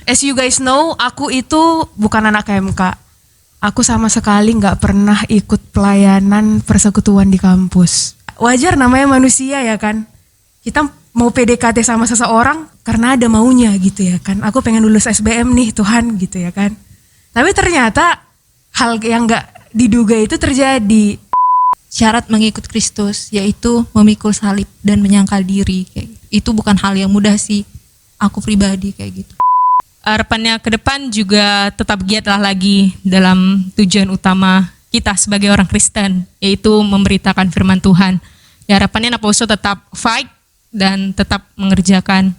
As you guys know, aku itu bukan anak KMK. Aku sama sekali nggak pernah ikut pelayanan persekutuan di kampus. Wajar namanya manusia ya kan. Kita mau PDKT sama seseorang karena ada maunya gitu ya kan. Aku pengen lulus SBM nih Tuhan gitu ya kan. Tapi ternyata hal yang nggak diduga itu terjadi. Syarat mengikut Kristus yaitu memikul salib dan menyangkal diri kayak gitu. Itu bukan hal yang mudah sih, aku pribadi kayak gitu. Harapannya ke depan juga tetap giatlah lagi dalam tujuan utama kita sebagai orang Kristen, yaitu memberitakan firman Tuhan. Ya, harapannya Naposo tetap fight dan tetap mengerjakan.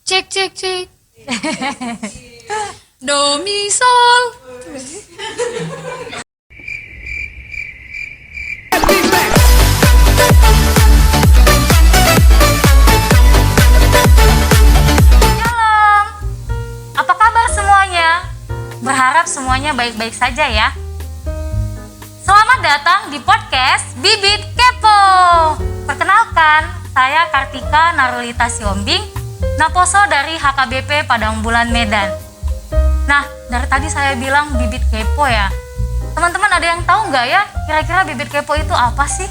Cek. Do, mi, sol. Apa kabar semuanya? Berharap semuanya baik-baik saja ya. Selamat datang di podcast Bibit Kepo. Perkenalkan, saya Kartika Narulita Siombing, Naposo dari HKBP Padang Bulan Medan. Nah, dari tadi saya bilang Bibit Kepo ya. Teman-teman ada yang tahu nggak ya kira-kira Bibit Kepo itu apa sih?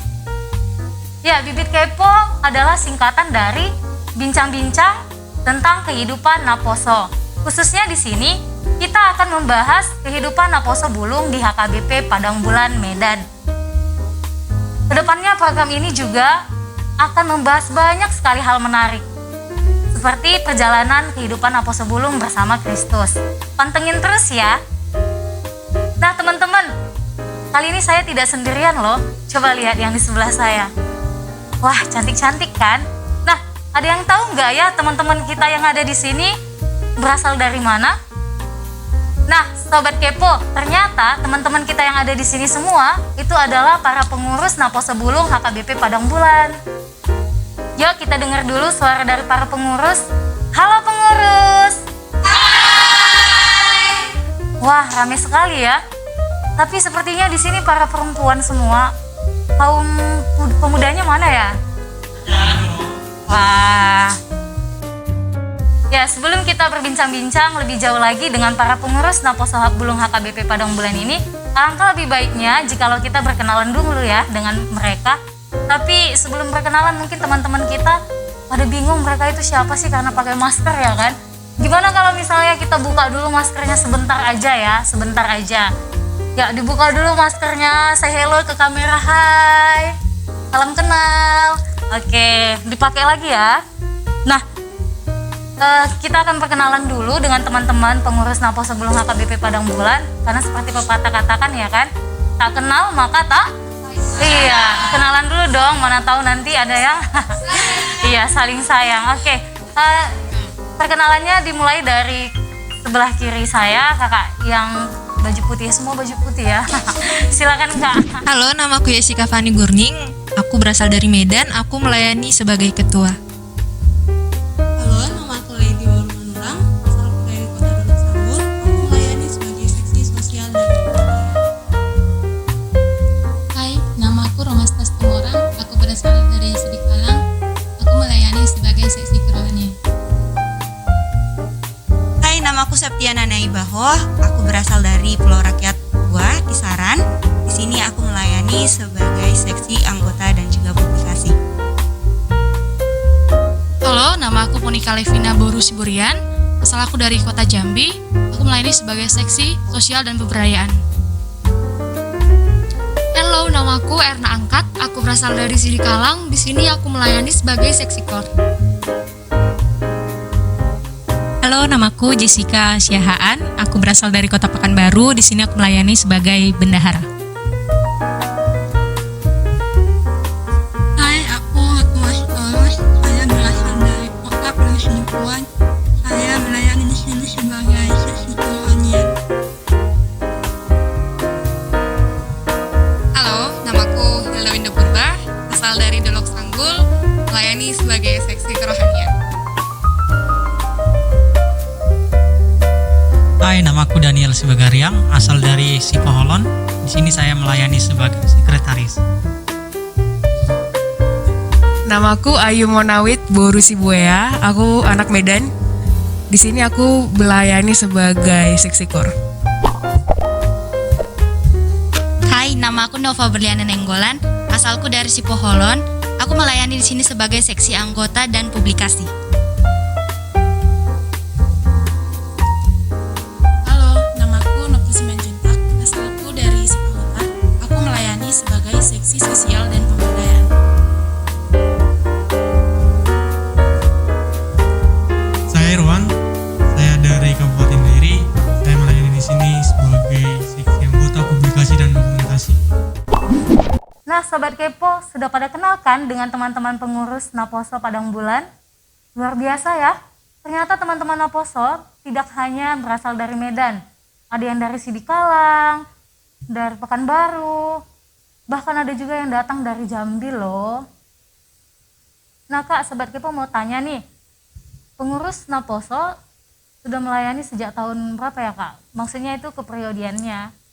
Ya, Bibit Kepo adalah singkatan dari bincang-bincang tentang kehidupan Naposo. Khususnya di sini, kita akan membahas kehidupan Naposo Bulung di HKBP Padang Bulan Medan. Kedepannya program ini juga akan membahas banyak sekali hal menarik, seperti perjalanan kehidupan Naposo Bulung bersama Kristus. Pantengin terus ya. Nah teman-teman, kali ini saya tidak sendirian loh. Coba lihat yang di sebelah saya. Wah, cantik-cantik kan? Nah, ada yang tahu nggak ya teman-teman kita yang ada di sini berasal dari mana? Nah, Sobat Kepo, ternyata teman-teman kita yang ada di sini semua itu adalah para pengurus Naposo Bulung HKBP Padang Bulan. Yuk kita dengar dulu suara dari para pengurus. Halo pengurus. Hai. Wah, ramai sekali ya. Tapi sepertinya di sini para perempuan semua. Kaum pemudanya mana ya? Wah. Ya, sebelum kita berbincang-bincang lebih jauh lagi dengan para pengurus Naposo Bulung HKBP Padang Bulan ini, alangkah lebih baiknya jikalau kita berkenalan dulu ya dengan mereka. Tapi sebelum berkenalan mungkin teman-teman kita pada bingung mereka itu siapa sih karena pakai masker ya kan? Gimana kalau misalnya kita buka dulu maskernya sebentar aja ya, sebentar aja. Ya, dibuka dulu maskernya, say hello ke kamera, hai. Salam kenal. Oke, dipakai lagi ya. Nah, kita akan perkenalan dulu dengan teman-teman pengurus Naposo Bulung HKBP Padang Bulan, karena seperti pepatah katakan ya kan, tak kenal maka tak. Iya, kenalan dulu dong, mana tahu nanti ada yang iya saling sayang. Oke, perkenalannya dimulai dari sebelah kiri saya, kakak yang baju putih, semua baju putih ya. Silakan kak. Halo, nama aku Jessica Fani Gurning. Aku berasal dari Medan, aku melayani sebagai ketua. Halo, nama aku Lady Walu Manurang, asal dari Kota Dolok Sambur. Aku melayani sebagai seksi sosial dan budaya. Hai, nama aku Romastas Temorang. Aku berasal dari Sidikalang. Aku melayani sebagai seksi kerohanian. Hai, nama aku Septiana Naibahoh. Aku berasal dari Pulau Rakyat 2, Kisaran. Di sini aku melayani sebagai seksi anggota dan juga publikasi. Halo, nama aku Monika Levina Boru Siburian. Asal aku dari kota Jambi. Aku melayani sebagai seksi sosial dan pemberdayaan. Halo, nama aku Erna Angkat. Aku berasal dari Sidikalang. Di sini aku melayani sebagai seksi kor. Halo, namaku Jessica Syahaan. Aku berasal dari Kota Pekanbaru. Di sini aku melayani sebagai bendahara. Hai, aku Hatumas Toros. Saya berasal dari Kota Pelusuan. Saya melayani di sini sebagai seksi kerohanian. Halo, namaku Hilda Winda Purba. Asal dari Dolok Sanggul. Melayani sebagai seksi kerohanian. Hai, namaku Daniel Sibagariang, asal dari Sipoholon. Di sini saya melayani sebagai sekretaris. Namaku Ayu Monawit Boru Sibuea. Aku anak Medan. Di sini aku melayani sebagai seksikor. Hai, nama aku Nova Berliana Nenggolan, asalku dari Sipoholon. Aku melayani di sini sebagai seksi anggota dan publikasi. Halo, namaku Nopti Simanjuntak, asalku dari Sipoholon. Aku melayani sebagai seksi sosial dan pemberdayaan. Saya Irwan, saya dari Kabupaten Dairi. Saya melayani di sini sebagai seksi anggota publikasi dan dokumentasi. Nah, Sobat Kepo, sudah pada kenal kan dengan teman-teman pengurus Naposo Padang Bulan? Luar biasa ya. Ternyata teman-teman Naposo tidak hanya berasal dari Medan. Ada yang dari Sidikalang, dari Pekanbaru, bahkan ada juga yang datang dari Jambi loh. Nah Kak, Sobat Kepo mau tanya nih, pengurus Naposo sudah melayani sejak tahun berapa ya Kak? Maksudnya itu keperiodiannya.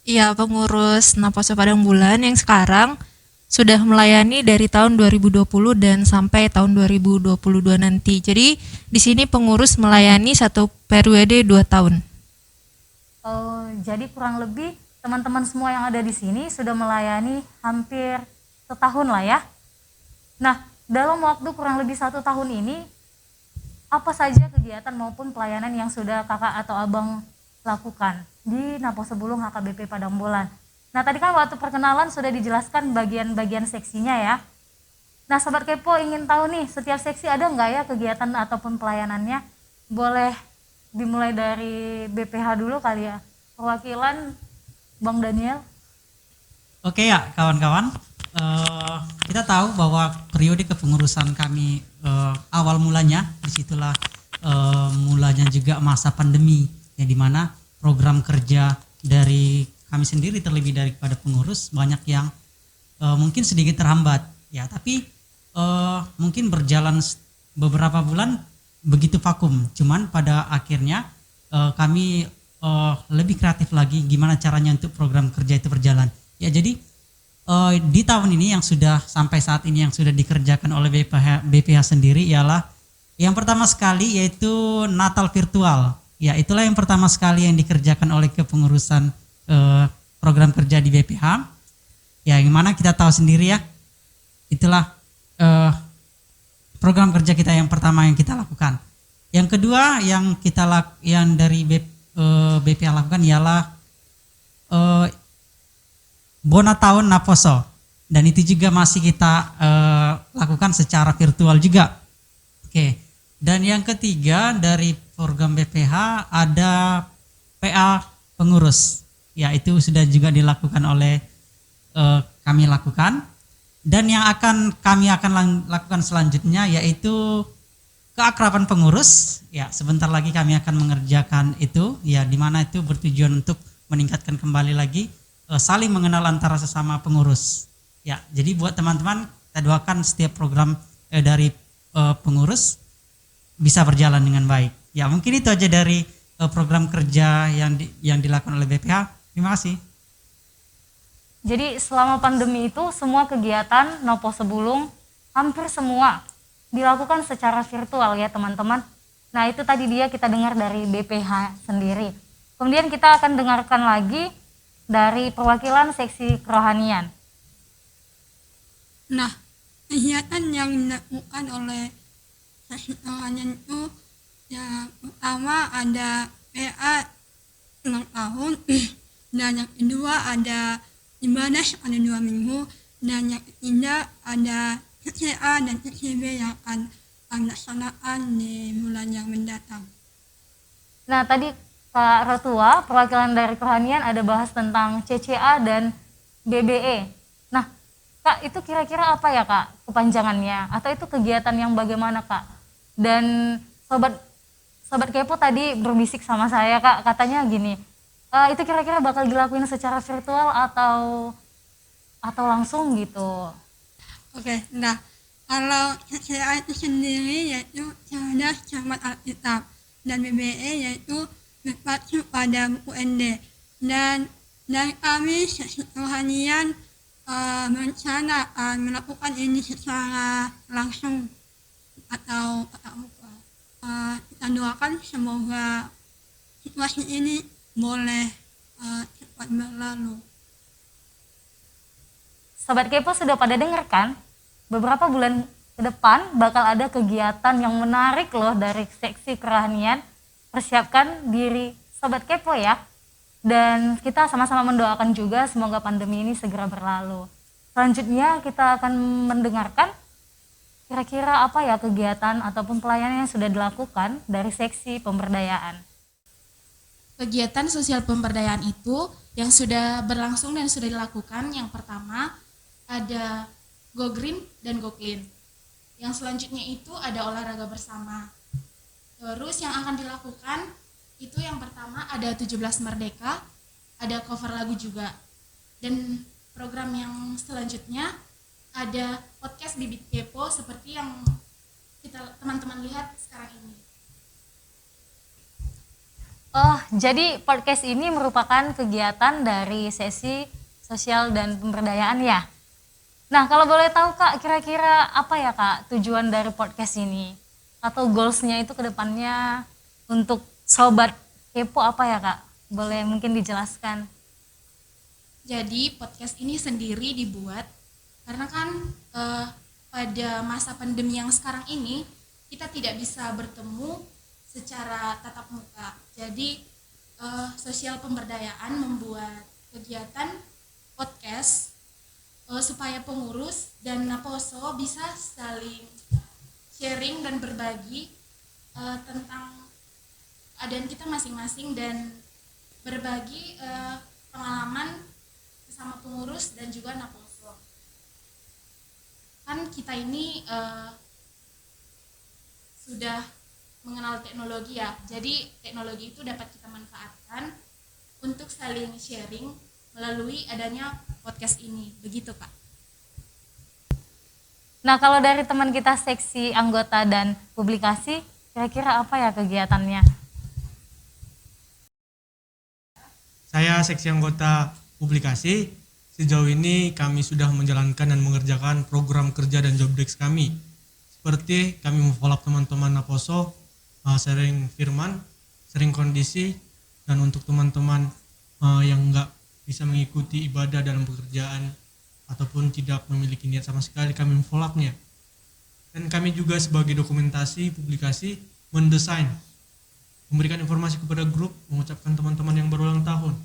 Iya, pengurus Naposo Padang Bulan yang sekarang sudah melayani dari tahun 2020 dan sampai tahun 2022 nanti. Jadi di sini pengurus melayani satu periode 2 tahun. Oh, jadi kurang lebih teman-teman semua yang ada di sini sudah melayani hampir setahun lah ya. Nah, dalam waktu kurang lebih 1 tahun ini, apa saja kegiatan maupun pelayanan yang sudah kakak atau abang lakukan di Naposo Bulung HKBP Padang Bulan? Nah, tadi kan waktu perkenalan sudah dijelaskan bagian-bagian seksinya ya. Nah, Sobat Kepo ingin tahu nih, setiap seksi ada nggak ya kegiatan ataupun pelayanannya? Boleh dimulai dari BPH dulu kali ya. Perwakilan Bang Daniel. Oke ya kawan-kawan, kita tahu bahwa periode kepengurusan kami awal mulanya disitulah mulanya juga masa pandemi, ya dimana program kerja dari kami sendiri terlebih daripada pengurus banyak yang mungkin sedikit terhambat ya, tapi mungkin berjalan beberapa bulan begitu vakum. Cuman pada akhirnya kami lebih kreatif lagi gimana caranya untuk program kerja itu berjalan. Ya jadi di tahun ini yang sudah sampai saat ini yang sudah dikerjakan oleh BPH sendiri ialah yang pertama sekali yaitu Natal virtual. Ya itulah yang pertama sekali yang dikerjakan oleh kepengurusan program kerja di BPH. Ya yang mana kita tahu sendiri ya, itulah program kerja kita yang pertama yang kita lakukan. Yang kedua yang yang dari BPH lakukan ialah Bona Tahun Naposo, dan itu juga masih kita lakukan secara virtual juga. Oke. Dan yang ketiga dari program BPH ada PA pengurus. Ya itu sudah juga dilakukan oleh kami lakukan. Dan yang kami akan lakukan selanjutnya yaitu keakraban pengurus. Ya sebentar lagi kami akan mengerjakan itu. Ya di mana itu bertujuan untuk meningkatkan kembali lagi saling mengenal antara sesama pengurus. Ya jadi buat teman-teman kita doakan setiap program dari pengurus bisa berjalan dengan baik. Ya mungkin itu aja dari program kerja yang dilakukan oleh BPH. Terima kasih. Jadi selama pandemi itu semua kegiatan Naposo Bulung hampir semua dilakukan secara virtual ya teman-teman. Nah itu tadi dia kita dengar dari BPH sendiri. Kemudian kita akan dengarkan lagi dari perwakilan seksi kerohanian. Nah, kegiatan yang dilakukan oleh seksi kerohanian itu yang pertama ada PA ulang tahun, dan yang kedua ada ibadah ada 2 minggu, dan yang ketiga ada CCA dan CCB yang akan dilaksanakan di bulan yang mendatang. Nah tadi Kak Rotua, perwakilan dari kerohanian ada bahas tentang CCA dan BBE. Nah Kak itu kira-kira apa ya Kak kepanjangannya? Atau itu kegiatan yang bagaimana Kak? Dan Sobat Kepo tadi berbisik sama saya Kak, katanya gini, itu kira-kira bakal dilakuin secara virtual atau langsung gitu? Oke, nah kalau CCA itu sendiri yaitu cerdas cermat Alkitab, dan BBE yaitu berpacu pada buku ND, dan dari kami seksi kerohanian berencana melakukan ini secara langsung atau tatap muka. kita doakan semoga situasi ini boleh cepat berlalu. Sobat Kepo sudah pada dengar kan? Beberapa bulan ke depan bakal ada kegiatan yang menarik loh dari seksi kerohanian. Persiapkan diri Sobat Kepo ya. Dan kita sama-sama mendoakan juga semoga pandemi ini segera berlalu. Selanjutnya kita akan mendengarkan kira-kira apa ya kegiatan ataupun pelayanan yang sudah dilakukan dari seksi pemberdayaan. Kegiatan sosial pemberdayaan itu yang sudah berlangsung dan sudah dilakukan, yang pertama ada Go Green dan Go Clean. Yang selanjutnya itu ada olahraga bersama. Terus yang akan dilakukan itu yang pertama ada 17 Merdeka, ada cover lagu juga. Dan program yang selanjutnya ada podcast Bibit Kepo seperti yang kita teman-teman lihat sekarang ini. Oh, jadi podcast ini merupakan kegiatan dari sesi sosial dan pemberdayaan ya? Nah, kalau boleh tahu Kak, kira-kira apa ya Kak tujuan dari podcast ini? Atau goals-nya itu ke depannya untuk Sobat Kepo apa ya Kak? Boleh mungkin dijelaskan? Jadi podcast ini sendiri dibuat karena kan pada masa pandemi yang sekarang ini kita tidak bisa bertemu secara tatap muka. Jadi sosial pemberdayaan membuat kegiatan podcast supaya pengurus dan Naposo bisa saling sharing dan berbagi tentang keadaan kita masing-masing dan berbagi pengalaman bersama pengurus dan juga Naposo. Kan kita ini sudah mengenal teknologi ya, jadi teknologi itu dapat kita manfaatkan untuk saling sharing melalui adanya podcast ini, begitu Kak. Nah, kalau dari teman kita seksi anggota dan publikasi, kira-kira apa ya kegiatannya? Saya seksi anggota publikasi. Sejauh ini kami sudah menjalankan dan mengerjakan program kerja dan job desk kami. Seperti kami follow up teman-teman Naposo, sharing firman, sharing kondisi, dan untuk teman-teman yang enggak bisa mengikuti ibadah dalam pekerjaan ataupun tidak memiliki niat sama sekali, kami follow up-nya. Dan kami juga sebagai dokumentasi publikasi mendesain, memberikan informasi kepada grup, mengucapkan teman-teman yang berulang tahun,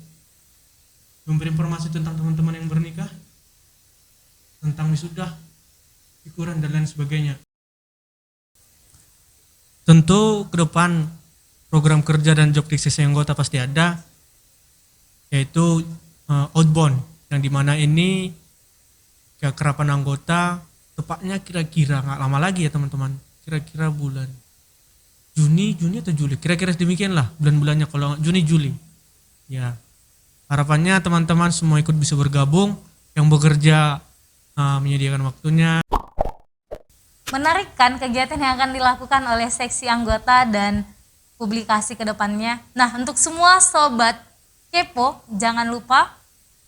memberi informasi tentang teman-teman yang bernikah, tentang wisuda, syukuran dan lain sebagainya. Tentu ke depan program kerja dan job desk anggota pasti ada, yaitu outbound, yang dimana ini kekerapan anggota tepatnya kira-kira nggak lama lagi ya teman-teman, kira-kira bulan Juni atau Juli, kira-kira demikianlah bulan-bulannya, kalau Juni Juli ya. Harapannya teman-teman semua ikut bisa bergabung, yang bekerja menyediakan waktunya. Menarik kan kegiatan yang akan dilakukan oleh seksi anggota dan publikasi ke depannya. Nah, untuk semua Sobat Kepo, jangan lupa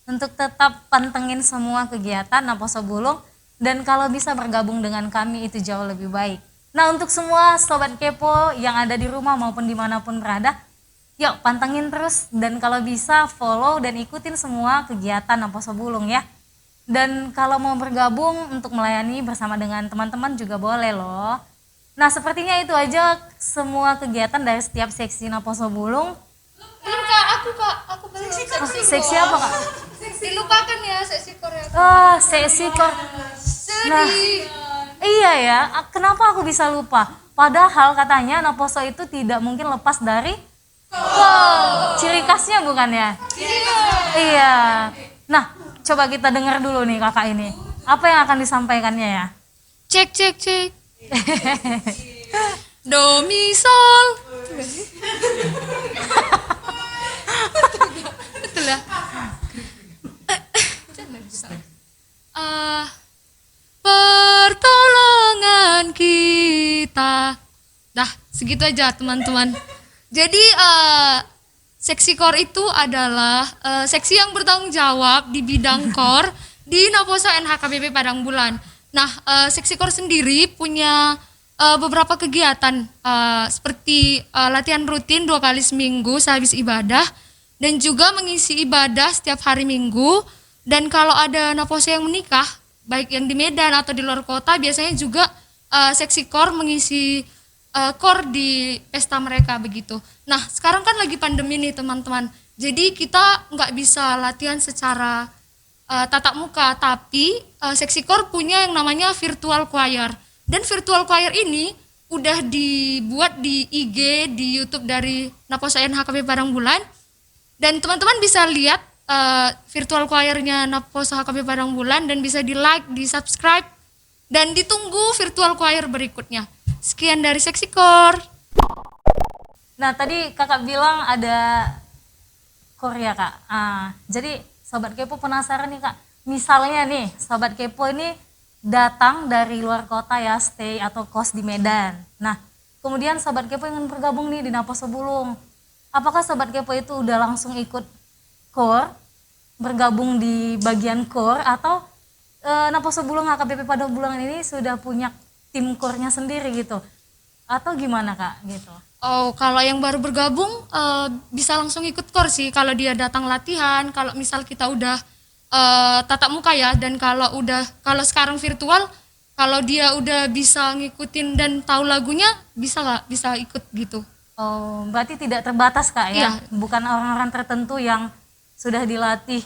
untuk tetap pantengin semua kegiatan Naposo Bulung, dan kalau bisa bergabung dengan kami itu jauh lebih baik. Nah, untuk semua Sobat Kepo yang ada di rumah maupun dimanapun berada, yuk pantengin terus, dan kalau bisa follow dan ikutin semua kegiatan Naposo Bulung ya. Dan kalau mau bergabung untuk melayani bersama dengan teman-teman juga boleh loh. Nah, sepertinya itu aja semua kegiatan dari setiap seksi Naposo Bulung. Belum Kak, aku belum Seksi apa Kak? Dilupakan ya, seksi Korea. Oh, seksi kok. Nah, Sedih. iya ya, kenapa aku bisa lupa? Padahal katanya Naposo itu tidak mungkin lepas dari ciri khasnya bukan ya? Iya. Nah, coba kita dengar dulu nih kakak ini. Apa yang akan disampaikannya ya? Cek. Do mi sol. Betul ya? Pertolongan kita. Dah, segitu aja teman-teman. Jadi seksi core itu adalah seksi yang bertanggung jawab di bidang core di Naposo NHKBP Padang Bulan. Nah, seksi core sendiri punya beberapa kegiatan seperti latihan rutin 2 kali seminggu sehabis ibadah dan juga mengisi ibadah setiap hari Minggu. Dan kalau ada naposo yang menikah, baik yang di Medan atau di luar kota, biasanya juga seksi kor mengisi kor di pesta mereka begitu. Nah, sekarang kan lagi pandemi nih teman-teman. Jadi kita nggak bisa latihan secara tatap muka, tapi seksi kor punya yang namanya virtual choir. Dan virtual choir ini udah dibuat di IG, di YouTube dari Naposo NHKB Padang Bulan. Dan teman-teman bisa lihat virtual choir-nya Naposo HKB Padang Bulan dan bisa di-like, di-subscribe, dan ditunggu virtual choir berikutnya. Sekian dari seksi kor. Nah, tadi kakak bilang ada Korea kak. Jadi Sobat Kepo penasaran nih kak. Misalnya nih Sobat Kepo ini datang dari luar kota ya, stay atau kos di Medan. Nah, kemudian Sobat Kepo ingin bergabung nih di Naposo Bulung. Apakah Sobat Kepo itu udah langsung ikut kor, bergabung di bagian kor, atau Naposo Bulung HKBP Padang Bulan ini sudah punya tim kornya sendiri gitu? Atau gimana kak gitu? Oh, kalau yang baru bergabung bisa langsung ikut kor sih kalau dia datang latihan. Kalau misal kita udah tatap muka ya, dan kalau sekarang virtual, kalau dia udah bisa ngikutin dan tahu lagunya, bisa ikut gitu. Oh, berarti tidak terbatas kak ya? Iya. Bukan orang-orang tertentu yang sudah dilatih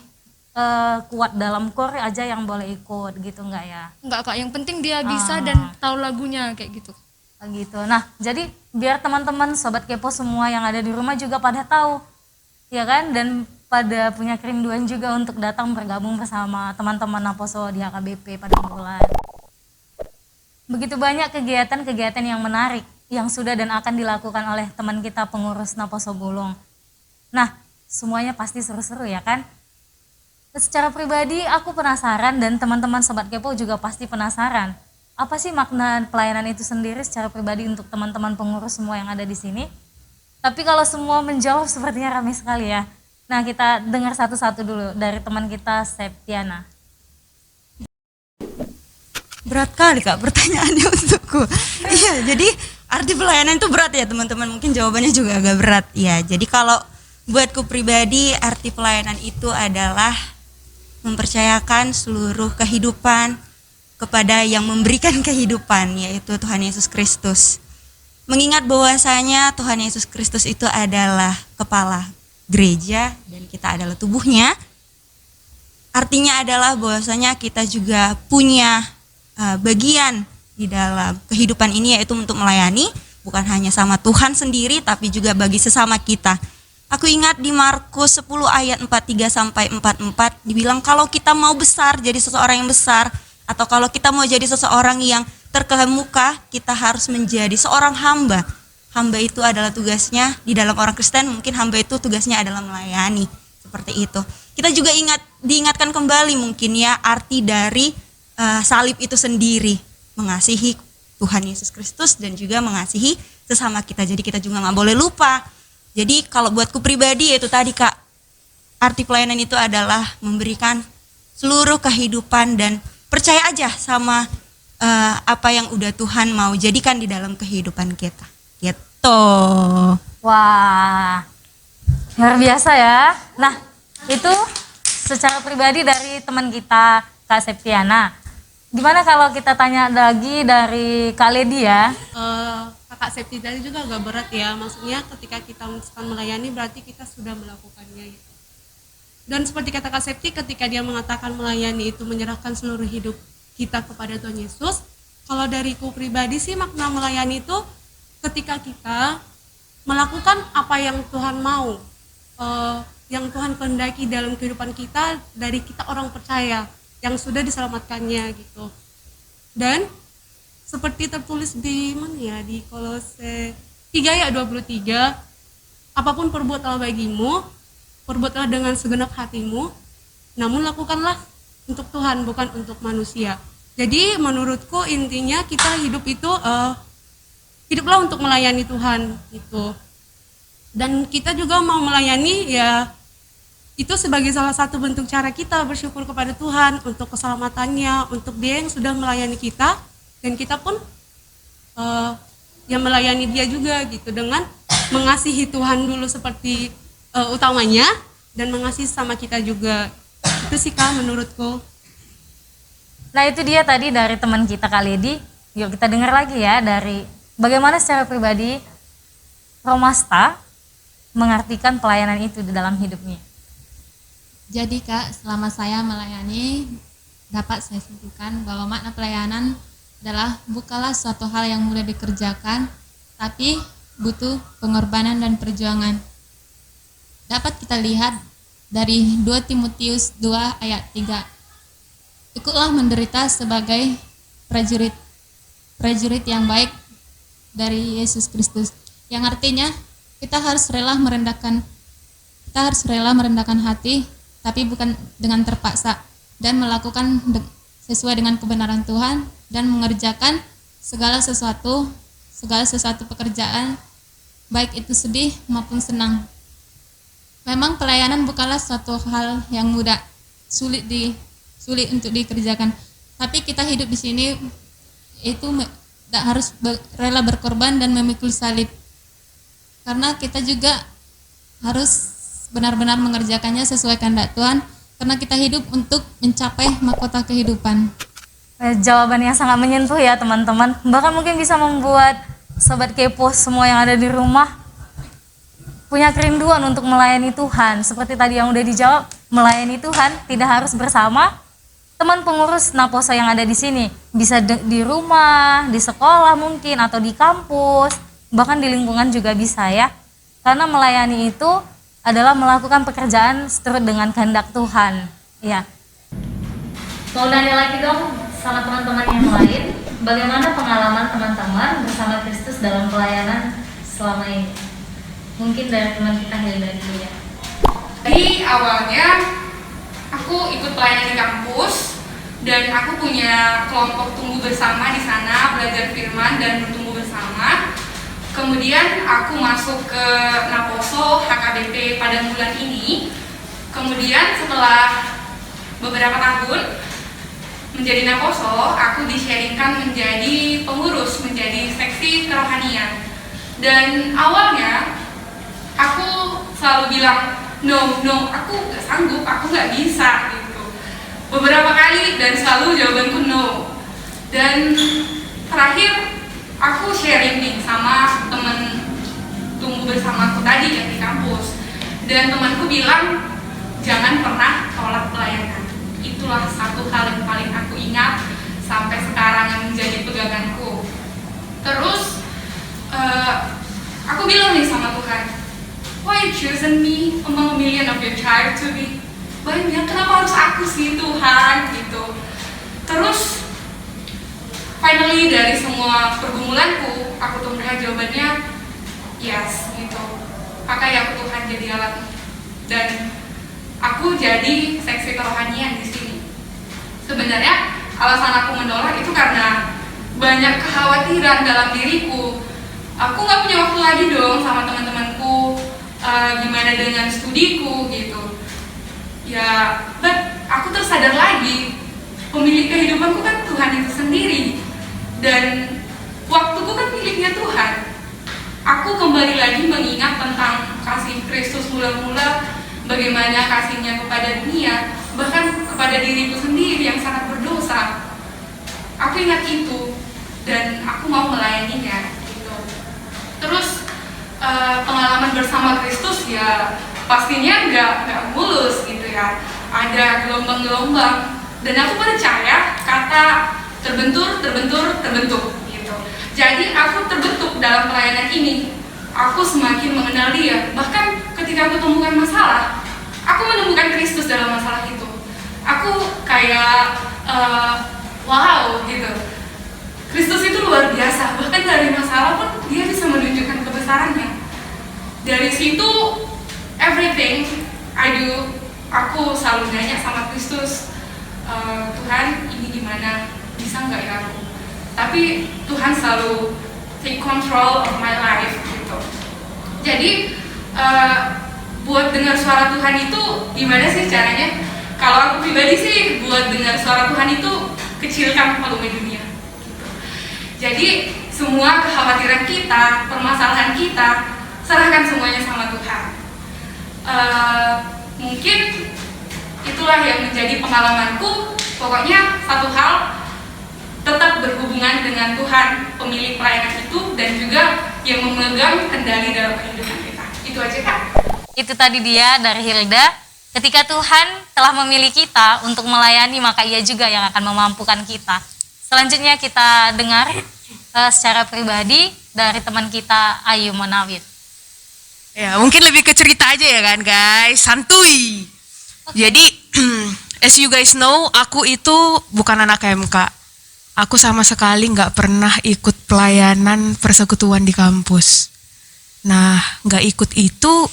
kuat dalam kor aja yang boleh ikut gitu enggak ya? Enggak kak, yang penting dia bisa dan tahu lagunya kayak gitu. Gitu. Nah, jadi biar teman-teman Sobat Kepo semua yang ada di rumah juga pada tahu, ya kan? Dan pada punya kerinduan juga untuk datang bergabung bersama teman-teman Naposo di HKBP Padang Bulan. Begitu banyak kegiatan-kegiatan yang menarik yang sudah dan akan dilakukan oleh teman kita pengurus Naposo Bulung. Nah, semuanya pasti seru-seru ya kan? Secara pribadi aku penasaran dan teman-teman Sobat Kepo juga pasti penasaran. Apa sih makna pelayanan itu sendiri secara pribadi untuk teman-teman pengurus semua yang ada di sini? Tapi kalau semua menjawab sepertinya ramai sekali ya. Nah, kita dengar satu-satu dulu dari teman kita Septiana. Berat kali kak pertanyaannya untukku. Iya, jadi arti pelayanan itu berat ya teman-teman. Mungkin jawabannya juga agak berat. Ya, jadi kalau buatku pribadi arti pelayanan itu adalah mempercayakan seluruh kehidupan kepada yang memberikan kehidupan, yaitu Tuhan Yesus Kristus. Mengingat bahwasanya Tuhan Yesus Kristus itu adalah kepala gereja dan kita adalah tubuhnya. Artinya adalah bahwasanya kita juga punya bagian di dalam kehidupan ini, yaitu untuk melayani bukan hanya sama Tuhan sendiri tapi juga bagi sesama kita. Aku ingat di Markus 10 ayat 43 sampai 44 dibilang kalau kita mau besar jadi seseorang yang besar, atau kalau kita mau jadi seseorang yang terkemuka, kita harus menjadi seorang hamba. Hamba itu adalah tugasnya di dalam orang Kristen, mungkin hamba itu tugasnya adalah melayani, seperti itu. Kita juga diingatkan kembali mungkin ya arti dari salib itu sendiri, mengasihi Tuhan Yesus Kristus dan juga mengasihi sesama kita. Jadi kita juga nggak boleh lupa. Jadi kalau buatku pribadi itu tadi kak, arti pelayanan itu adalah memberikan seluruh kehidupan dan percaya aja sama apa yang udah Tuhan mau jadikan di dalam kehidupan kita. Gitu. Wah, luar biasa ya. Nah, itu secara pribadi dari teman kita Kak Septiana. Gimana kalau kita tanya lagi dari Kak Ledi ya? Kakak Septi tadi juga agak berat ya, maksudnya ketika kita melayani berarti kita sudah melakukannya gitu. Dan seperti kata Kak Septi, ketika dia mengatakan melayani itu menyerahkan seluruh hidup kita kepada Tuhan Yesus, kalau dariku pribadi sih makna melayani itu ketika kita melakukan apa yang Tuhan mau, yang Tuhan kehendaki dalam kehidupan kita dari kita orang percaya yang sudah diselamatkannya gitu. Dan seperti tertulis di mana ya, di Kolose 3 ayat 23, apapun perbuat Allah bagimu, perbuatlah dengan segenap hatimu, namun lakukanlah untuk Tuhan bukan untuk manusia. Jadi menurutku intinya kita hidup itu hiduplah untuk melayani Tuhan gitu. Dan kita juga mau melayani ya itu sebagai salah satu bentuk cara kita bersyukur kepada Tuhan untuk keselamatannya, untuk Dia yang sudah melayani kita, dan kita pun ya melayani dia juga gitu, dengan mengasihi Tuhan dulu seperti utamanya, dan mengasihi sama kita juga. Itu sih Kak menurutku. Nah itu dia tadi dari teman kita Kak Ledi. Yuk kita dengar lagi ya dari bagaimana secara pribadi Romasta mengartikan pelayanan itu di dalam hidupnya. Jadi Kak, selama saya melayani, dapat saya simpulkan bahwa makna pelayanan adalah bukanlah suatu hal yang mudah dikerjakan, tapi butuh pengorbanan dan perjuangan. Dapat kita lihat dari 2 Timotius 2 ayat 3. Ikutlah menderita sebagai prajurit yang baik dari Yesus Kristus. Yang artinya kita harus rela merendahkan hati, tapi bukan dengan terpaksa, dan melakukan sesuai dengan kebenaran Tuhan, dan mengerjakan segala sesuatu pekerjaan, baik itu sedih maupun senang. Memang pelayanan bukanlah suatu hal yang mudah, sulit untuk dikerjakan. Tapi kita hidup di sini itu harus rela berkorban dan memikul salib. Karena kita juga harus benar-benar mengerjakannya sesuai kehendak Tuhan, karena kita hidup untuk mencapai mahkota kehidupan. Jawaban yang sangat menyentuh ya teman-teman. Bahkan mungkin bisa membuat sobat kepo semua yang ada di rumah punya kerinduan untuk melayani Tuhan. Seperti tadi yang udah dijawab, melayani Tuhan tidak harus bersama teman pengurus Naposo yang ada di sini. Bisa di rumah, di sekolah mungkin, atau di kampus, bahkan di lingkungan juga bisa ya. Karena melayani itu adalah melakukan pekerjaan seturut dengan kehendak Tuhan. Ya. Mau nanya lagi dong sama teman-teman yang lain, bagaimana pengalaman teman-teman bersama Kristus dalam pelayanan selama ini? Mungkin dari teman kita Hilda dulu ya. Jadi awalnya aku ikut pelayanan di kampus, dan aku punya kelompok tumbuh bersama di sana, belajar firman dan bertumbuh bersama. Kemudian aku masuk ke Naposo HKBP pada bulan ini. Kemudian setelah beberapa tahun menjadi Naposo, aku di-sharingkan menjadi pengurus, menjadi seksi kerohanian. Dan awalnya aku selalu bilang no, aku gak sanggup, aku gak bisa gitu. Beberapa kali dan selalu jawabanku no. Dan terakhir aku sharing nih sama temen tumbuh bersamaku tadi yang di kampus. Dan temanku bilang jangan pernah tolak pelayanan. Itulah satu hal yang paling aku ingat sampai sekarang yang menjadi peganganku. Terus aku bilang nih sama Tuhan, why you chosen me among a million of your child to be banyak, kenapa harus aku sih Tuhan gitu. Terus finally dari semua pergumulanku, aku tuh melihat jawabannya yes gitu. Pakai aku Tuhan jadi alat, dan aku jadi seksi kerohanian di sini. Sebenarnya alasan aku menolak itu karena banyak kekhawatiran dalam diriku. Aku nggak punya waktu lagi dong sama teman-temanku. Gimana dengan studiku gitu ya, but aku tersadar lagi pemilik kehidupanku kan Tuhan itu sendiri, dan waktuku kan miliknya Tuhan. Aku kembali lagi mengingat tentang kasih Kristus mula-mula, bagaimana kasihnya kepada dunia, bahkan kepada diriku sendiri yang sangat berdosa. Aku ingat itu dan aku mau melayaninya gitu. Terus pengalaman bersama Kristus ya pastinya nggak mulus gitu ya, ada gelombang-gelombang, dan aku percaya kata terbentur gitu. Jadi aku terbentuk dalam pelayanan ini, aku semakin mengenal Dia. Bahkan ketika aku temukan masalah, aku menemukan Kristus dalam masalah itu. Aku kayak wow gitu, Kristus itu luar biasa. Bahkan dari masalah pun Dia bisa menunjukkan kebesarannya. Dari situ everything I do, aku selalu nanya sama Kristus, Tuhan ini gimana, bisa nggak ya aku? Tapi Tuhan selalu take control of my life gitu. Jadi buat dengar suara Tuhan itu gimana sih caranya? Kalau aku pribadi sih buat dengar suara Tuhan itu kecilkan volume dunia gitu. Jadi semua kekhawatiran kita, permasalahan kita, serahkan semuanya sama Tuhan. Mungkin itulah yang menjadi pengalamanku. Pokoknya satu hal, tetap berhubungan dengan Tuhan, pemilik pelayanan itu, dan juga yang memegang kendali dalam kehidupan kita. Itu aja, Kak. Itu tadi dia dari Hilda. Ketika Tuhan telah memilih kita untuk melayani, maka Ia juga yang akan memampukan kita. Selanjutnya kita dengar secara pribadi dari teman kita Ayu Monawit. Ya, mungkin lebih ke cerita aja ya kan guys, santuy. Jadi, as you guys know, aku itu bukan anak KMK. Aku sama sekali nggak pernah ikut pelayanan persekutuan di kampus. Nah, nggak ikut itu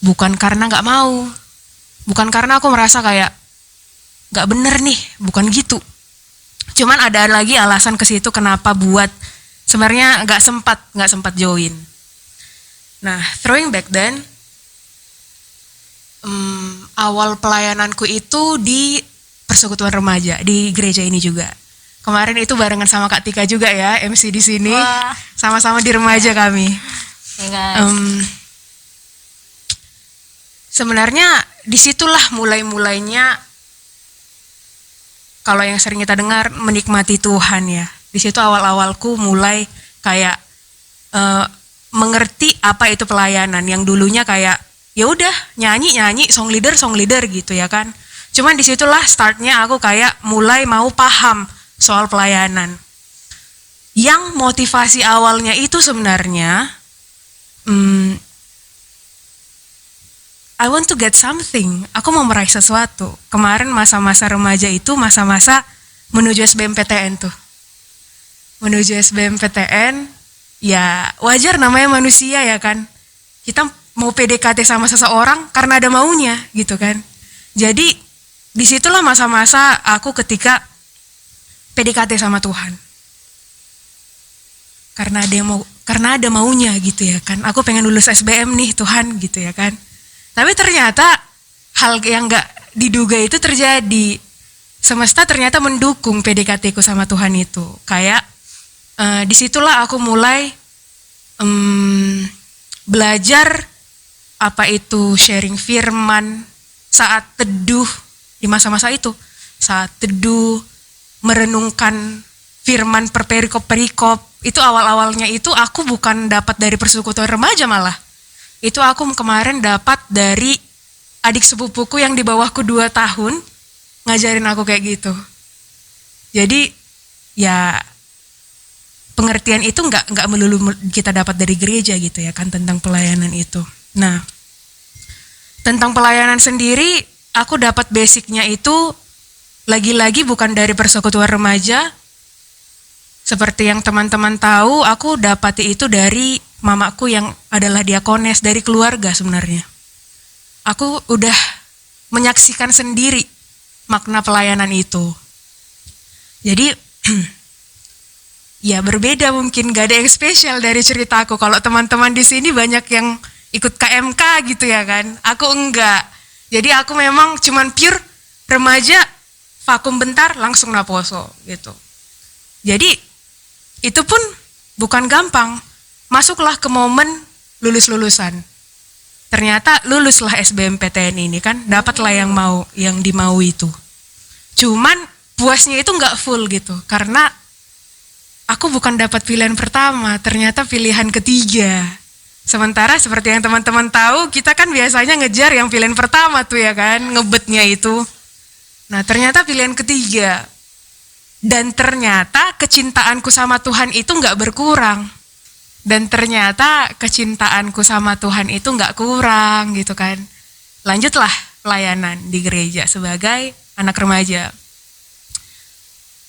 bukan karena nggak mau. Bukan karena aku merasa kayak nggak bener nih, bukan gitu. Cuman ada lagi alasan ke situ kenapa buat sebenarnya nggak sempat join. Nah, throwing back then, awal pelayananku itu di persekutuan remaja di gereja ini juga. Kemarin itu barengan sama Kak Tika juga ya, MC di sini. Wah. Sama-sama di remaja kami. Ya guys. Sebenarnya disitulah mulainya kalau yang sering kita dengar menikmati Tuhan ya. Di situ awal-awalku mulai kayak mengerti apa itu pelayanan yang dulunya kayak ya udah nyanyi song leader gitu ya kan. Cuman disitulah startnya aku kayak mulai mau paham soal pelayanan. Yang motivasi awalnya itu sebenarnya I want to get something. Aku mau meraih sesuatu. Kemarin masa-masa remaja itu masa-masa menuju SBMPTN tuh. Menuju SBMPTN, ya wajar namanya manusia ya kan. Kita mau PDKT sama seseorang karena ada maunya gitu kan. Jadi disitulah masa-masa aku ketika PDKT sama Tuhan. Karena ada maunya gitu ya kan. Aku pengen lulus SBM nih Tuhan gitu ya kan. Tapi ternyata hal yang gak diduga itu terjadi. Semesta ternyata mendukung PDKT-ku sama Tuhan itu. Kayak disitulah aku mulai belajar apa itu sharing firman saat teduh di masa-masa itu. Saat teduh, merenungkan firman per perikop-perikop. Itu awal-awalnya itu aku bukan dapat dari persekutuan remaja malah. Itu aku kemarin dapat dari adik sepupuku yang di bawahku 2 tahun ngajarin aku kayak gitu. Jadi ya pengertian itu nggak melulu kita dapat dari gereja gitu ya kan tentang pelayanan itu. Nah, tentang pelayanan sendiri aku dapat basicnya itu lagi-lagi bukan dari persekutuan remaja. Seperti yang teman-teman tahu, aku dapati itu dari mamaku yang adalah diakones, dari keluarga sebenarnya. Aku udah menyaksikan sendiri makna pelayanan itu. Jadi ya berbeda mungkin, gak ada yang spesial dari ceritaku. Kalau teman-teman di sini banyak yang ikut KMK gitu ya kan, aku enggak. Jadi aku memang cuman pure remaja, vakum bentar langsung naposo gitu. Jadi itu pun bukan gampang. Masuklah ke momen lulus-lulusan. Ternyata luluslah SBMPTN ini kan, dapatlah yang dimau itu. Cuman puasnya itu nggak full gitu, karena aku bukan dapat pilihan pertama, ternyata pilihan ketiga. Sementara seperti yang teman-teman tahu, kita kan biasanya ngejar yang pilihan pertama tuh ya kan, ngebetnya itu. Nah ternyata pilihan ketiga. Dan ternyata kecintaanku sama Tuhan itu nggak berkurang. Dan ternyata kecintaanku sama Tuhan itu nggak kurang gitu kan. Lanjutlah pelayanan di gereja sebagai anak remaja.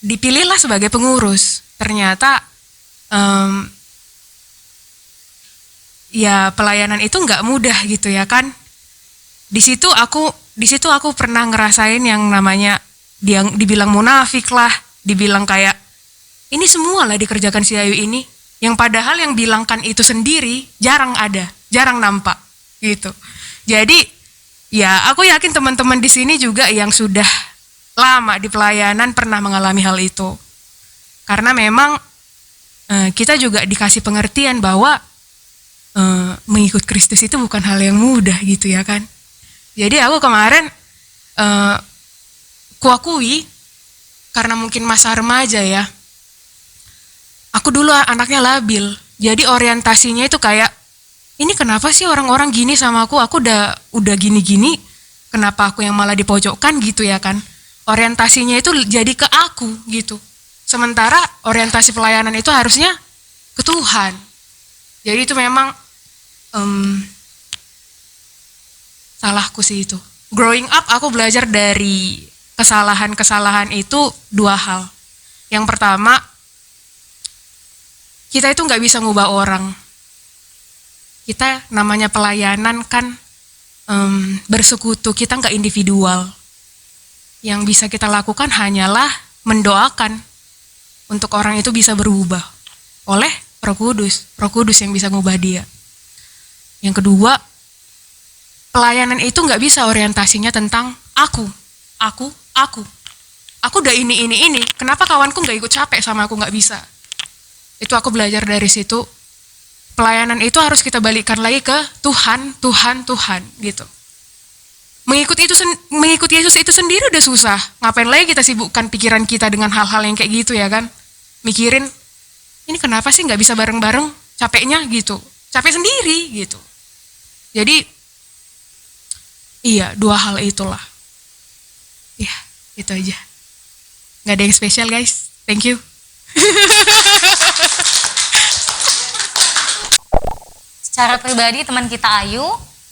Dipilihlah sebagai pengurus. Ternyata ya pelayanan itu nggak mudah gitu ya kan. Di situ aku pernah ngerasain yang namanya dibilang munafik lah, dibilang kayak ini semua lah dikerjakan si Ayu ini, yang padahal yang bilangkan itu sendiri jarang ada, jarang nampak gitu. Jadi ya aku yakin teman-teman di sini juga yang sudah lama di pelayanan pernah mengalami hal itu. Karena memang kita juga dikasih pengertian bahwa mengikut Kristus itu bukan hal yang mudah gitu ya kan. Jadi aku kemarin kuakui karena mungkin masa remaja ya, aku dulu anaknya labil. Jadi orientasinya itu kayak, ini kenapa sih orang-orang gini sama aku udah gini-gini, kenapa aku yang malah dipojokkan gitu ya kan. Orientasinya itu jadi ke aku gitu. Sementara orientasi pelayanan itu harusnya ke Tuhan. Jadi itu memang salahku sih itu. Growing up aku belajar dari kesalahan-kesalahan itu dua hal. Yang pertama, kita itu nggak bisa ngubah orang. Kita namanya pelayanan kan bersekutu, kita nggak individual. Yang bisa kita lakukan hanyalah mendoakan untuk orang itu bisa berubah oleh Roh Kudus yang bisa ngubah dia. Yang kedua, pelayanan itu nggak bisa orientasinya tentang aku udah ini. Kenapa kawanku nggak ikut capek sama aku, nggak bisa. Itu aku belajar dari situ. Pelayanan itu harus kita balikkan lagi ke Tuhan gitu. Mengikut Yesus itu sendiri udah susah. Ngapain lagi kita sibukkan pikiran kita dengan hal-hal yang kayak gitu ya kan? Mikirin, ini kenapa sih nggak bisa bareng-bareng? Capeknya gitu. Capek sendiri gitu. Jadi, iya, dua hal itulah. Ya, itu aja. Nggak ada yang spesial guys. Thank you. Secara pribadi teman kita Ayu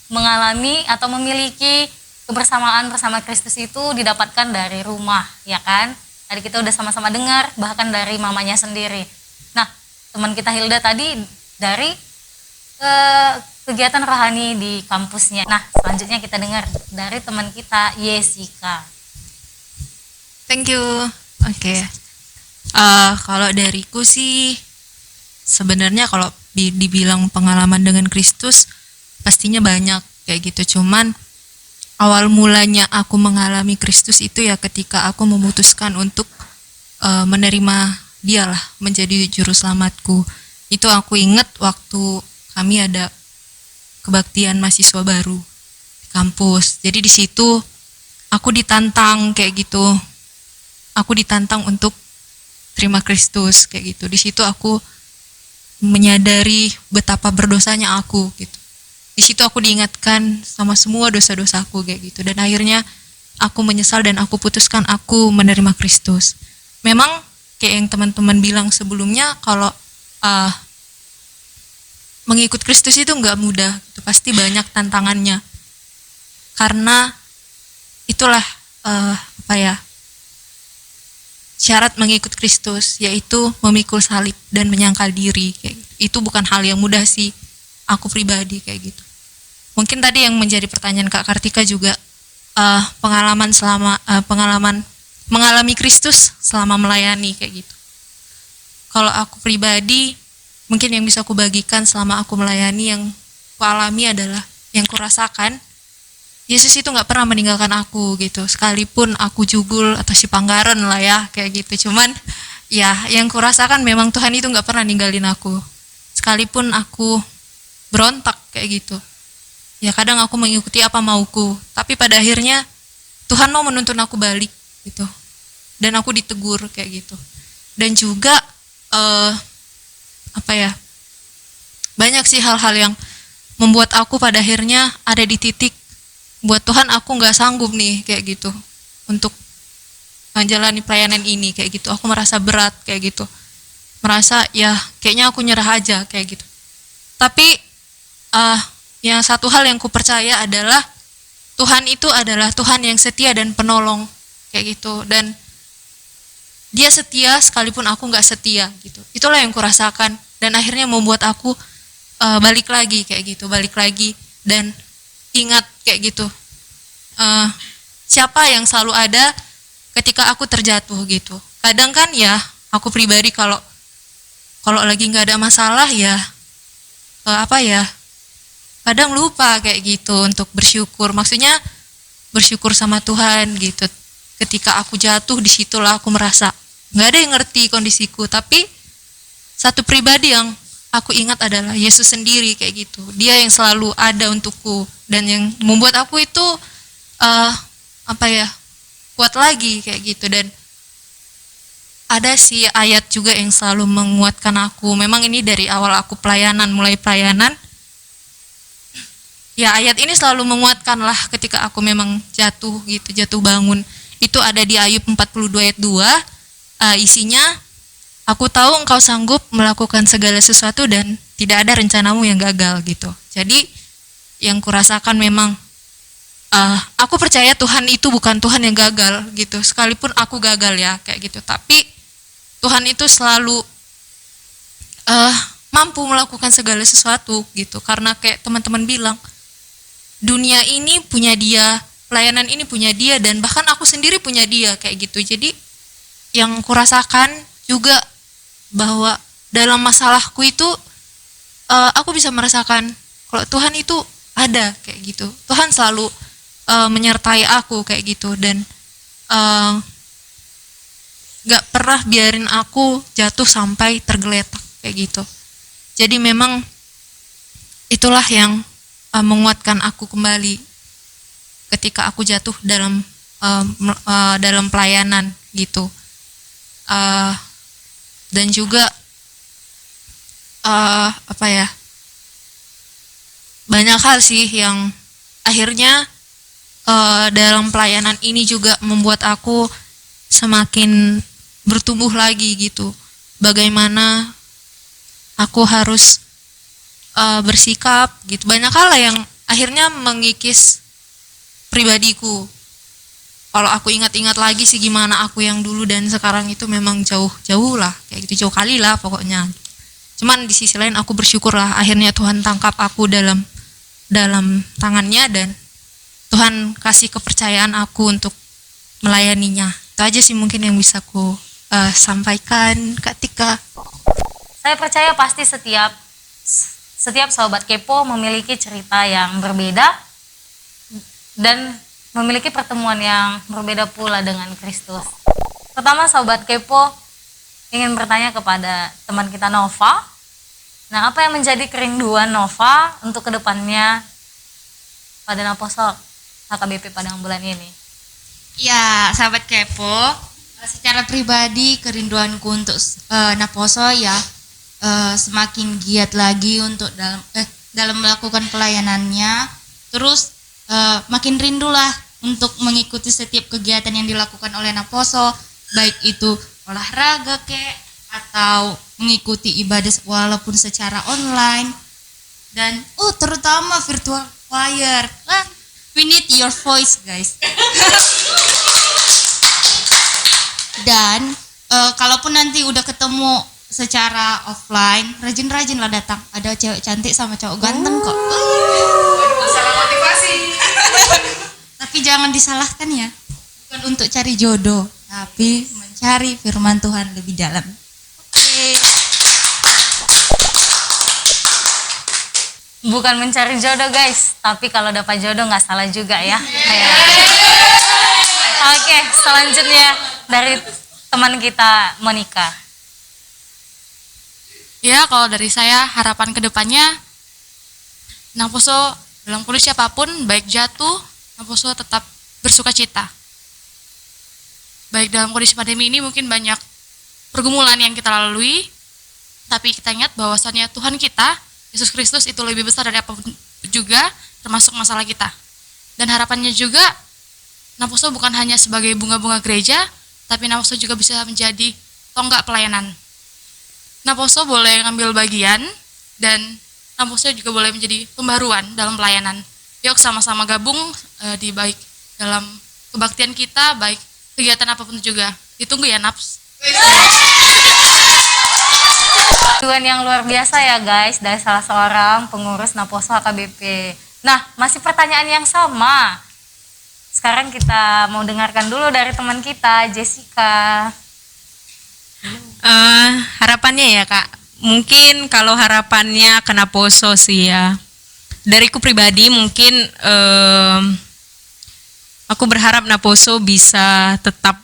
mengalami atau memiliki kebersamaan bersama Kristus itu didapatkan dari rumah, ya kan? Tadi kita udah sama-sama dengar, bahkan dari mamanya sendiri. Nah, teman kita Hilda tadi dari kegiatan rohani di kampusnya. Nah, selanjutnya kita dengar dari teman kita Yesika. Thank you. Oke. Kalau dariku sih sebenarnya kalau dibilang pengalaman dengan Kristus pastinya banyak kayak gitu. Cuman awal mulanya aku mengalami Kristus itu ya ketika aku memutuskan untuk menerima Dialah menjadi juru selamatku. Itu aku ingat waktu kami ada kebaktian mahasiswa baru di kampus. Jadi di situ aku ditantang kayak gitu. Aku ditantang untuk terima Kristus kayak gitu. Di situ aku menyadari betapa berdosanya aku gitu. Di situ aku diingatkan sama semua dosa-dosaku kayak gitu. Dan akhirnya aku menyesal dan aku putuskan aku menerima Kristus. Memang kayak yang teman-teman bilang sebelumnya, kalau mengikut Kristus itu nggak mudah, itu pasti banyak tantangannya. Karena itulah syarat mengikut Kristus, yaitu memikul salib dan menyangkal diri kayak gitu. Itu bukan hal yang mudah sih, aku pribadi kayak gitu. Mungkin tadi yang menjadi pertanyaan Kak Kartika juga pengalaman mengalami Kristus selama melayani kayak gitu. Kalau aku pribadi, mungkin yang bisa aku bagikan selama aku melayani yang aku alami adalah, yang kurasakan, Yesus itu nggak pernah meninggalkan aku gitu. Sekalipun aku jugul atau si Panggaran lah ya kayak gitu. Cuman ya yang kurasakan memang Tuhan itu nggak pernah ninggalin aku. Sekalipun aku berontak kayak gitu. Ya kadang aku mengikuti apa mauku. Tapi pada akhirnya Tuhan mau menuntun aku balik gitu. Dan aku ditegur kayak gitu. Dan juga banyak sih hal-hal yang membuat aku pada akhirnya ada di titik buat Tuhan aku nggak sanggup nih kayak gitu untuk menjalani pelayanan ini kayak gitu. Aku merasa berat kayak gitu, merasa ya kayaknya aku nyerah aja kayak gitu. Tapi yang satu hal yang ku percaya adalah Tuhan itu adalah Tuhan yang setia dan penolong kayak gitu, dan Dia setia sekalipun aku nggak setia gitu. Itulah yang ku rasakan dan akhirnya membuat aku balik lagi kayak gitu, balik lagi dan ingat kayak gitu, siapa yang selalu ada ketika aku terjatuh gitu. Kadang kan ya aku pribadi kalau lagi nggak ada masalah ya kadang lupa kayak gitu untuk bersyukur. Maksudnya bersyukur sama Tuhan gitu. Ketika aku jatuh, disitulah aku merasa nggak ada yang ngerti kondisiku, tapi satu pribadi yang aku ingat adalah Yesus sendiri kayak gitu. Dia yang selalu ada untukku dan yang membuat aku itu kuat lagi kayak gitu. Dan ada sih ayat juga yang selalu menguatkan aku. Memang ini dari awal aku mulai pelayanan. Ya ayat ini selalu menguatkan lah ketika aku memang jatuh bangun. Itu ada di Ayub 42 ayat 2. Isinya, aku tahu engkau sanggup melakukan segala sesuatu dan tidak ada rencanamu yang gagal gitu. Jadi yang kurasakan memang aku percaya Tuhan itu bukan Tuhan yang gagal gitu. Sekalipun aku gagal ya kayak gitu. Tapi Tuhan itu selalu mampu melakukan segala sesuatu gitu. Karena kayak teman-teman bilang, dunia ini punya dia, pelayanan ini punya dia, dan bahkan aku sendiri punya dia kayak gitu. Jadi yang kurasakan juga bahwa dalam masalahku itu aku bisa merasakan kalau Tuhan itu ada kayak gitu. Tuhan selalu menyertai aku kayak gitu, dan gak pernah biarin aku jatuh sampai tergeletak kayak gitu. Jadi memang itulah yang menguatkan aku kembali ketika aku jatuh dalam pelayanan gitu. Dan juga banyak hal sih yang akhirnya dalam pelayanan ini juga membuat aku semakin bertumbuh lagi gitu. Bagaimana aku harus bersikap gitu. Banyak hal yang akhirnya mengikis pribadiku. Kalau aku ingat-ingat lagi sih gimana aku yang dulu dan sekarang itu memang jauh lah kayak gitu, jauh kali lah pokoknya. Cuman di sisi lain aku bersyukur lah akhirnya Tuhan tangkap aku dalam tangannya, dan Tuhan kasih kepercayaan aku untuk melayaninya. Itu aja sih mungkin yang bisa aku sampaikan Kak Tika. Saya percaya pasti setiap sobat kepo memiliki cerita yang berbeda dan memiliki pertemuan yang berbeda pula dengan Kristus. Pertama, sobat kepo ingin bertanya kepada teman kita Nova. Nah, apa yang menjadi kerinduan Nova untuk kedepannya pada Naposol HKBP Padang Bulan ini? Ya, sahabat kepo, secara pribadi kerinduanku untuk Naposo ya semakin giat lagi untuk dalam melakukan pelayanannya. Terus makin rindulah untuk mengikuti setiap kegiatan yang dilakukan oleh Naposo, baik itu olahraga atau mengikuti ibadah walaupun secara online, dan terutama virtual choir. We need your voice, guys. Dan kalaupun nanti udah ketemu secara offline, rajin-rajin lah datang. Ada cewek cantik sama cowok ganteng kok. Masalah motivasi. Tapi jangan disalahkan ya. Bukan untuk cari jodoh, tapi mencari firman Tuhan lebih dalam. Oke. Bukan mencari jodoh guys, tapi kalau dapat jodoh nggak salah juga ya. Oke, selanjutnya dari teman kita Monica. Ya, kalau dari saya harapan kedepannya Naposo dalam kondisi apapun, baik jatuh, Naposo tetap bersuka cita. Baik dalam kondisi pandemi ini mungkin banyak pergumulan yang kita lalui, tapi kita ingat bahwasannya Tuhan kita, Yesus Kristus itu lebih besar dari apapun juga, termasuk masalah kita. Dan harapannya juga, Naposo bukan hanya sebagai bunga-bunga gereja, tapi Naposo juga bisa menjadi tonggak pelayanan. Naposo boleh ngambil bagian, dan Naposo juga boleh menjadi pembaruan dalam pelayanan. Yuk sama-sama gabung di baik dalam kebaktian kita, baik kegiatan apapun juga. Ditunggu ya Naps. Tujuan yang luar biasa ya guys dari salah seorang pengurus Naposo HKBP. Nah, masih pertanyaan yang sama. Sekarang kita mau dengarkan dulu dari teman kita, Jessica. Harapannya ya Kak, mungkin kalau harapannya ke Naposo sih ya, dariku pribadi mungkin aku berharap Naposo bisa tetap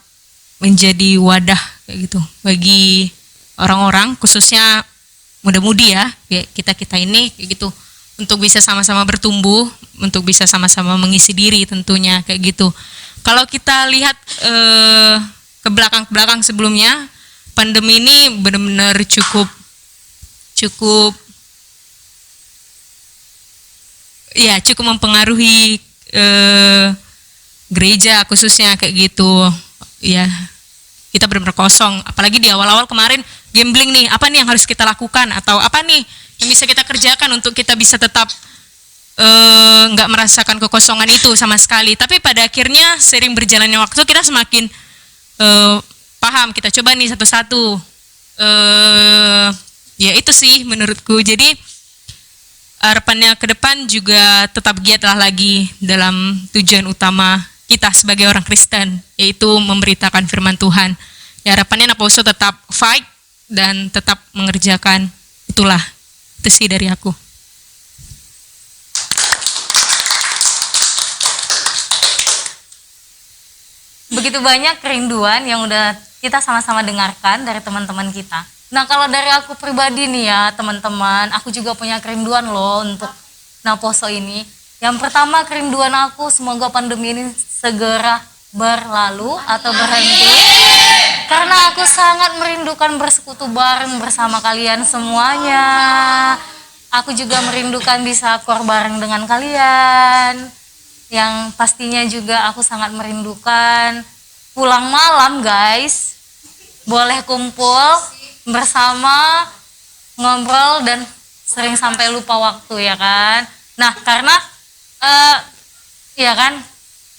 menjadi wadah kayak gitu bagi orang-orang khususnya muda-mudi ya, kayak kita-kita ini kayak gitu, untuk bisa sama-sama bertumbuh, untuk bisa sama-sama mengisi diri tentunya kayak gitu. Kalau kita lihat ke belakang sebelumnya, pandemi ini benar-benar cukup mempengaruhi gereja khususnya kayak gitu. Ya, kita benar-benar kosong, apalagi di awal-awal kemarin gambling nih, apa nih yang harus kita lakukan atau apa nih yang bisa kita kerjakan untuk kita bisa tetap nggak merasakan kekosongan itu sama sekali. Tapi pada akhirnya sering berjalannya waktu kita semakin paham, kita coba nih satu-satu. Ya itu sih menurutku. Jadi harapannya ke depan juga tetap giatlah lagi dalam tujuan utama kita sebagai orang Kristen, yaitu memberitakan firman Tuhan. Ya harapannya Naposo tetap fight dan tetap mengerjakan. Itulah, itu sih dari aku. Begitu banyak kerinduan yang udah kita sama-sama dengarkan dari teman-teman kita. Nah kalau dari aku pribadi nih ya teman-teman, aku juga punya kerinduan loh untuk Naposo ini. Yang pertama kerinduan aku, semoga pandemi ini segera berlalu atau berhenti. Karena aku sangat merindukan bersekutu bareng bersama kalian semuanya. Aku juga merindukan bisa keluar bareng dengan kalian. Yang pastinya juga aku sangat merindukan pulang malam guys. Boleh kumpul bersama, ngobrol dan sering sampai lupa waktu ya kan. Nah karena ya kan,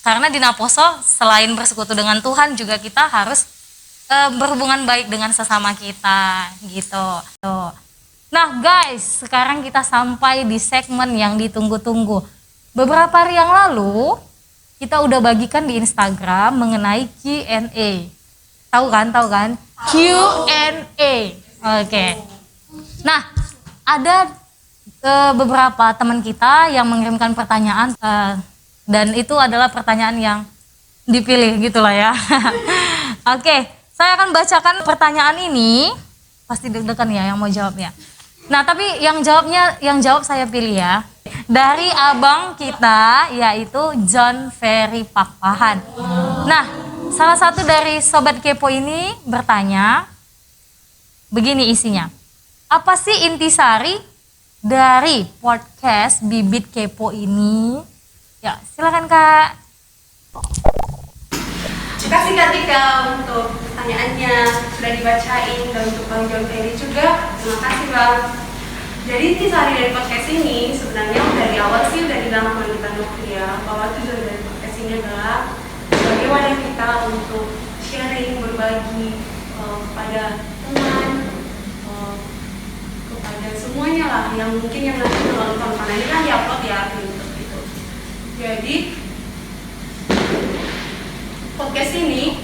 karena di Naposo selain bersekutu dengan Tuhan juga kita harus berhubungan baik dengan sesama kita gitu. Nah guys, sekarang kita sampai di segmen yang ditunggu-tunggu. Beberapa hari yang lalu kita udah bagikan di Instagram mengenai Q&A. Tahu kan? Q&A. Oke. Nah, ada beberapa teman kita yang mengirimkan pertanyaan dan itu adalah pertanyaan yang dipilih gitulah ya. Oke, saya akan bacakan pertanyaan ini. Pasti deg-degan ya yang mau jawabnya. Nah, tapi yang jawab saya pilih ya. Dari abang kita yaitu John Ferry Pakpahan. Nah, salah satu dari Sobat Kepo ini bertanya, begini isinya. Apa sih intisari dari podcast Bibit Kepo ini? Ya, silakan Kak. Terima kasih Kak Tika untuk pertanyaannya, sudah dibacain, dan untuk Bang John Ferry juga, terima kasih Bang. Jadi intisari dari podcast ini sebenarnya dari awal sih udah dibilang sama kita ya, bahwa tujuan dari podcast ini adalah sebagai wadah kita untuk sharing, berbagi kepada teman, kepada semuanya lah yang mungkin yang nanti menonton, karena ini kan diupload ya gitu. Jadi podcast ini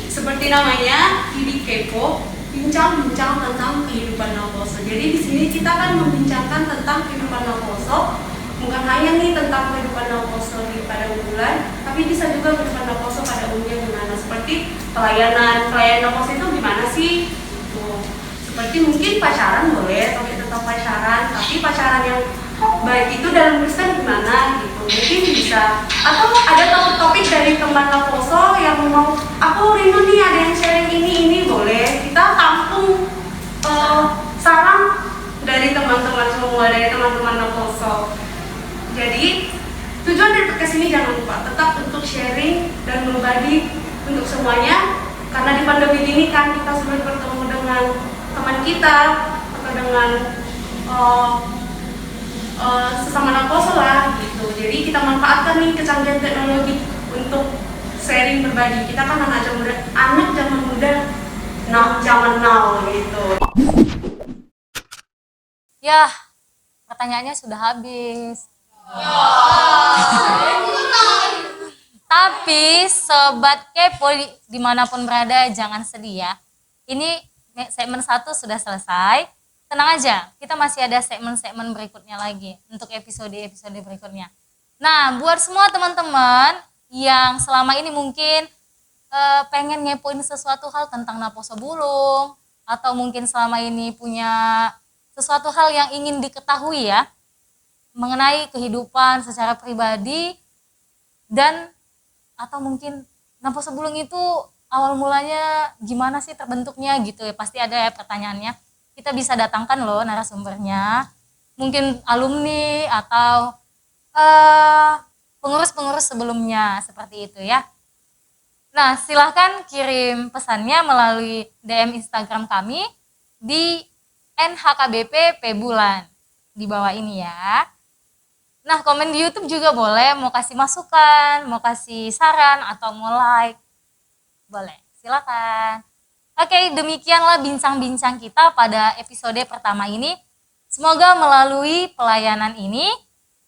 seperti namanya Bibit Kepo, bincang-bincang tentang kehidupan Naposo. Jadi di sini kita kan membincangkan tentang kehidupan Naposo, bukan hanya nih tentang kehidupan Naposo di pada bulan, tapi bisa juga kehidupan Naposo pada umumnya gimana. Seperti pelayanan Naposo itu gimana sih? Tuh. Seperti mungkin pacaran boleh, tapi tetap pacaran, tapi pacaran yang baik itu dalam Kristen gimana gitu. Mungkin bisa, atau ada topik dari teman Naposo yang mau, aku rindu nih ada yang sharing ini boleh. Kita tampung saran dari teman-teman semua, dari teman-teman Naposo. Jadi tujuan dari podcast ini jangan lupa tetap untuk sharing dan berbagi untuk semuanya, karena di pandemi ini kan kita sudah bertemu dengan teman kita atau dengan sesama Naposo lah gitu. Jadi kita manfaatkan nih kecanggihan teknologi untuk sharing berbagi. Kita kan anak zaman muda zaman now gitu. Ya, pertanyaannya sudah habis. Tapi Sobat Kepo dimanapun berada jangan sedih ya. Ini segmen 1 sudah selesai. Tenang aja, kita masih ada segmen-segmen berikutnya lagi untuk episode-episode berikutnya. Nah, buat semua teman-teman yang selama ini mungkin pengen ngepoin sesuatu hal tentang Naposo Bulung, atau mungkin selama ini punya sesuatu hal yang ingin diketahui ya mengenai kehidupan secara pribadi, dan atau mungkin Naposo Bulung itu awal mulanya gimana sih terbentuknya gitu ya, pasti ada ya pertanyaannya. Kita bisa datangkan loh narasumbernya, mungkin alumni atau pengurus-pengurus sebelumnya seperti itu ya. Nah, silahkan kirim pesannya melalui DM Instagram kami di NHKBP Pebulan di bawah ini ya. Nah, komen di YouTube juga boleh, mau kasih masukan, mau kasih saran atau mau like, boleh, silakan. Oke, demikianlah bincang-bincang kita pada episode pertama ini. Semoga melalui pelayanan ini,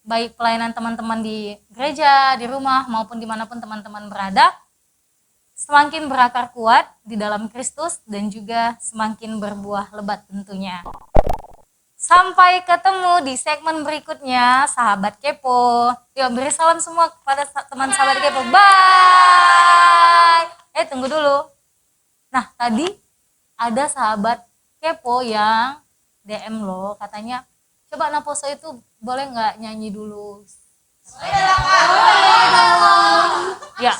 baik pelayanan teman-teman di gereja, di rumah, maupun dimanapun teman-teman berada, semakin berakar kuat di dalam Kristus dan juga semakin berbuah lebat tentunya. Sampai ketemu di segmen berikutnya, sahabat kepo. Yuk beri salam semua kepada teman sahabat kepo. Bye. Tunggu dulu. Nah, tadi ada sahabat kepo yang DM lo, katanya, coba Naposo itu boleh nggak nyanyi dulu? Ya.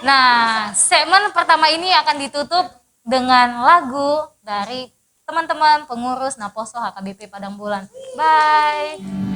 Nah, segmen pertama ini akan ditutup dengan lagu dari teman-teman pengurus Naposo HKBP Padang Bulan. Bye.